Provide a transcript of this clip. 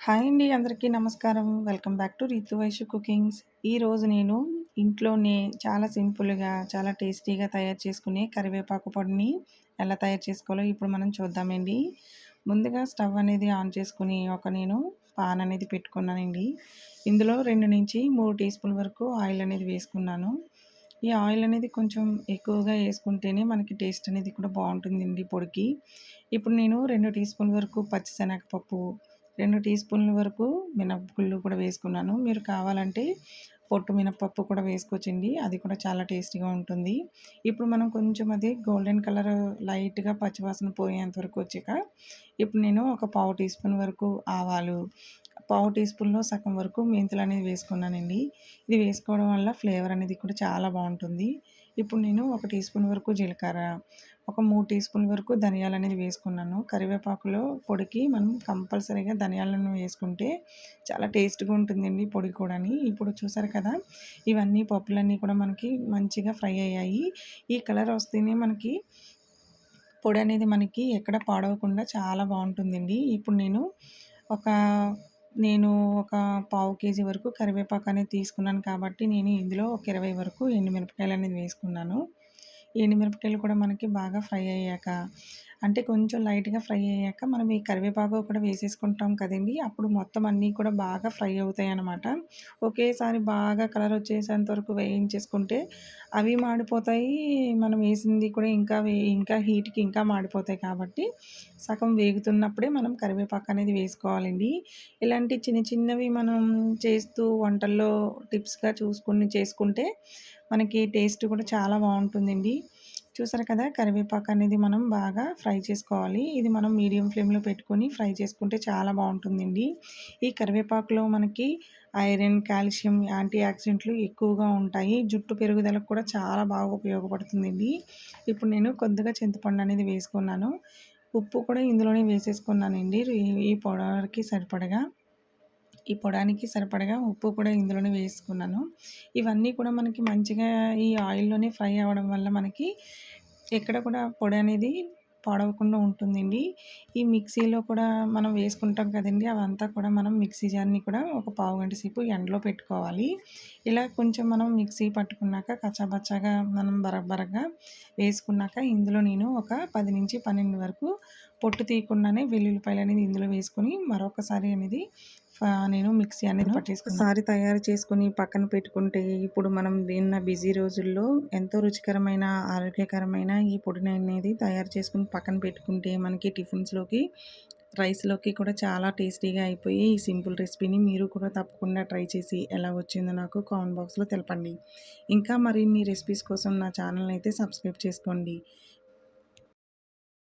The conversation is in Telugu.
హాయ్ అండి. అందరికీ నమస్కారం. Welcome back to Ritu Vaishya cookings. ఈరోజు నేను ఇంట్లోనే చాలా సింపుల్‌గా, చాలా టేస్టీగా తయారు చేసుకునే కరివేపాకు పొడిని ఎలా తయారు చేసుకోవాలో ఇప్పుడు మనం చూద్దామండి. ముందుగా స్టవ్ అనేది ఆన్ చేసుకొని నేను పాన్ అనేది పెట్టుకున్నానండి. ఇందులో 2-3 టీ స్పూన్ల వరకు ఆయిల్ అనేది వేసుకున్నాను. ఈ ఆయిల్ అనేది కొంచెం ఎక్కువగా వేసుకుంటేనే మనకి టేస్ట్ అనేది కూడా బావుంటుందండి పొడికి. ఇప్పుడు నేను 2 టీ స్పూన్ల వరకు పచ్చిశనగపప్పు, 2 టీ స్పూన్ల వరకు మినపగుళ్ళు కూడా వేసుకున్నాను. మీరు కావాలంటే పొట్టు మినపప్పు కూడా వేసుకోవచ్చండి. అది కూడా చాలా టేస్టీగా ఉంటుంది. ఇప్పుడు మనం కొంచెం అది గోల్డెన్ కలర్ లైట్‌గా పచ్చివాసన పోయేంత వరకు వచ్చాక, ఇప్పుడు నేను ఒక పావు టీ స్పూన్ వరకు ఆవాలు, పావు టీ స్పూన్‌లో సగం వరకు మెంతులనేవి వేసుకున్నానండి. ఇది వేసుకోవడం వల్ల ఫ్లేవర్ అనేది కూడా చాలా బావుంటుంది. ఇప్పుడు నేను ఒక టీ స్పూన్ వరకు జీలకర్ర, ఒక 3 టీ స్పూన్ల వరకు ధనియాలనేది వేసుకున్నాను. కరివేపాకులో పొడికి మనం కంపల్సరీగా ధనియాలను వేసుకుంటే చాలా టేస్ట్‌గా ఉంటుందండి పొడి కూడాని. ఇప్పుడు చూసారు కదా! ఇవన్నీ పప్పులన్నీ కూడా మనకి మంచిగా ఫ్రై అయ్యాయి. ఈ కలర్ వస్తేనే మనకి పొడనేది మనకి ఎక్కడ పాడవకుండా చాలా బావుంటుందండి. ఇప్పుడు ఒక నేను ఒక పావు కేజీ వరకు కరివేపాకు అనేది తీసుకున్నాను కాబట్టి, నేను ఇందులో ఒక 20 వరకు ఎండుమిరపకాయలనేది వేసుకున్నాను. ఎండుమిరపకాయలు కూడా మనకి బాగా ఫ్రై అయ్యాక, అంటే కొంచెం లైట్‌గా ఫ్రై అయ్యాక మనం ఈ కరివేపాకు కూడా వేసేసుకుంటాం కదండీ! అప్పుడు మొత్తం అన్నీ కూడా బాగా ఫ్రై అవుతాయన్నమాట. ఒకేసారి బాగా కలర్ వచ్చేసేంత వరకు వేయించేసుకుంటే అవి మాడిపోతాయి. మనం వేసింది కూడా ఇంకా హీట్‌కి ఇంకా మాడిపోతాయి కాబట్టి, సగం వేగుతున్నప్పుడే మనం కరివేపాకు అనేది వేసుకోవాలండి. ఇలాంటి చిన్న చిన్నవి మనం చేస్తూ వంటల్లో టిప్స్‌గా చూసుకొని చేసుకుంటే మనకి టేస్ట్ కూడా చాలా బావుంటుందండి. చూసారు కదా! కరివేపాకు అనేది మనం బాగా ఫ్రై చేసుకోవాలి. ఇది మనం మీడియం ఫ్లేమ్‌లో పెట్టుకొని ఫ్రై చేసుకుంటే చాలా బావుంటుందండి. ఈ కరివేపాకులో మనకి ఐరన్, కాల్షియం, యాంటీ ఆక్సిడెంట్లు ఎక్కువగా ఉంటాయి. జుట్టు పెరుగుదలకు కూడా చాలా బాగా ఉపయోగపడుతుందండి. ఇప్పుడు నేను కొద్దిగా చింతపండు అనేది వేసుకున్నాను. ఉప్పు కూడా ఇందులోనే వేసేసుకున్నానండి. ఈ పొడికి సరిపడగా. ఈ పొడానికి సరిపడగా ఉప్పు కూడా ఇందులోనే వేసుకున్నాను. ఇవన్నీ కూడా మనకి మంచిగా ఈ ఆయిల్‌లోనే ఫ్రై అవ్వడం వల్ల మనకి ఎక్కడ కూడా పొడి అనేది పాడవకుండా ఉంటుందండి. ఈ మిక్సీలో కూడా మనం వేసుకుంటాం కదండీ! అవంతా కూడా మనం మిక్సీ జార్‌ని కూడా ఒక పావుగంట సేపు ఎండలో పెట్టుకోవాలి. ఇలా కొంచెం మనం మిక్సీ పట్టుకున్నాక కచ్చాపచ్చాగా మనం బరబరగా వేసుకున్నాక ఇందులో నేను ఒక 10-12 వరకు పొట్టు తీయకుండానే వెల్లుల్లిపాయలనేది ఇందులో వేసుకొని మరొకసారి అనేది నేను మిక్సీ అనేది పట్టేసుకున్నాను. ఒకసారి తయారు చేసుకొని పక్కన పెట్టుకుంటే ఇప్పుడు మనం విన్న బిజీ రోజుల్లో ఎంతో రుచికరమైన, ఆరోగ్యకరమైన ఈ పొడిని అనేది తయారు చేసుకొని పక్కన పెట్టుకుంటే మనకి టిఫిన్స్‌లోకి, రైస్‌లోకి కూడా చాలా టేస్టీగా అయిపోయి ఈ సింపుల్ రెసిపీని మీరు కూడా తప్పకుండా ట్రై చేసి ఎలా వచ్చిందో నాకు కామెంట్ బాక్స్‌లో తెలపండి. ఇంకా మరిన్ని రెసిపీస్ కోసం నా ఛానల్‌ని అయితే సబ్స్క్రైబ్ చేసుకోండి.